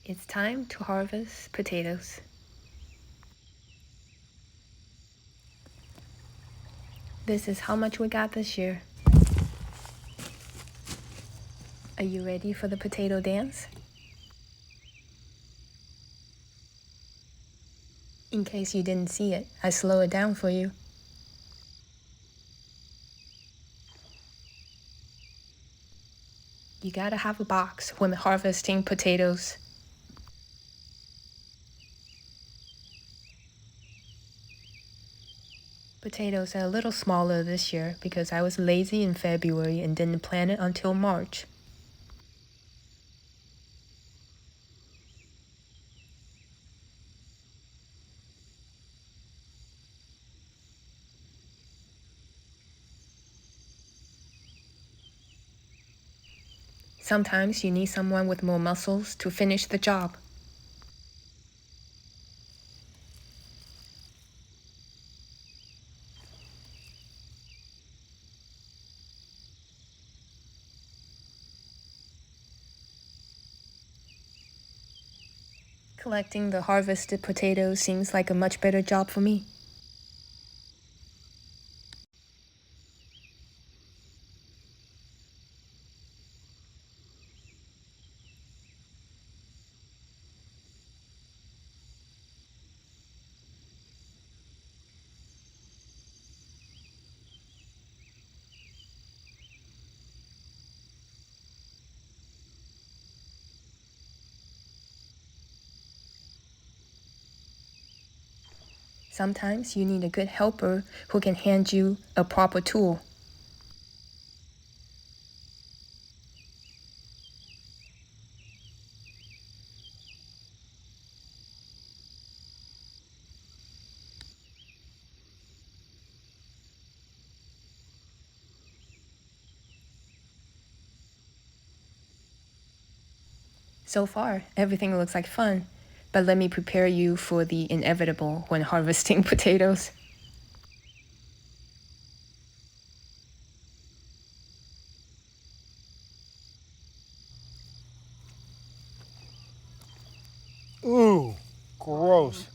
It's time to harvest potatoes. This is how much we got this year. Are you ready for the potato dance? In case you didn't see it, I slow it down for you. You gotta have a box when harvesting potatoes. Potatoes are a little smaller this year because I was lazy in February and didn't plant it until March. Sometimes you need someone with more muscles to finish the job. Collecting the harvested potatoes seems like a much better job for me. Sometimes you need a good helper who can hand you a proper tool. So far, everything looks like fun, but let me prepare you for the inevitable when harvesting potatoes. Ooh, gross.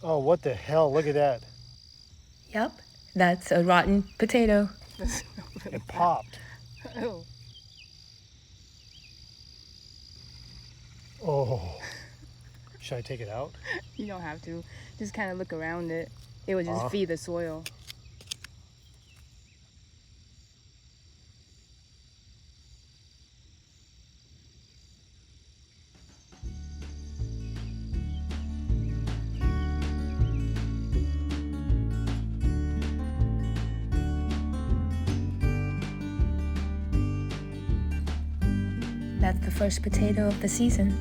Oh, what the hell? Look at that. Yep, that's a rotten potato. It popped. Oh. Oh. Should I take it out? You don't have to. Just kind of look around it. It would just feed the soil. That's the first potato of the season.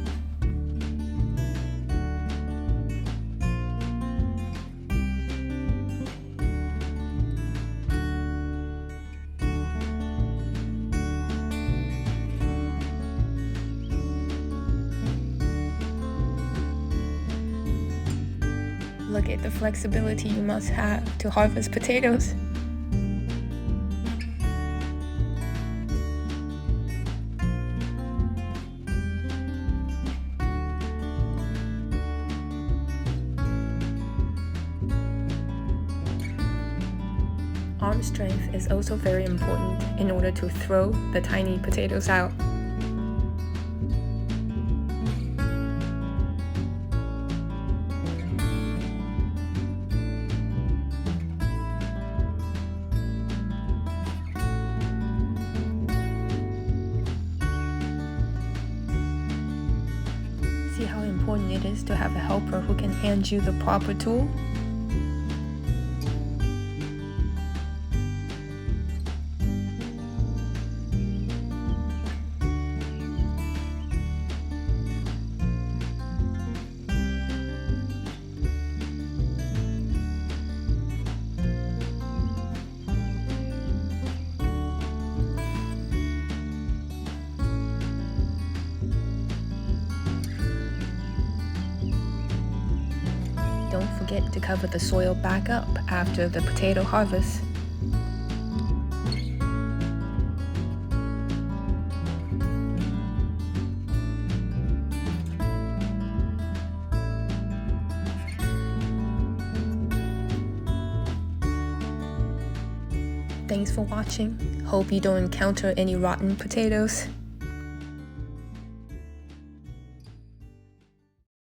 Look at the flexibility you must have to harvest potatoes. Arm strength is also very important in order to throw the tiny potatoes out. See how important it is to have a helper who can hand you the proper tool? Don't forget to cover the soil back up after the potato harvest. Thanks for watching. Hope you don't encounter any rotten potatoes.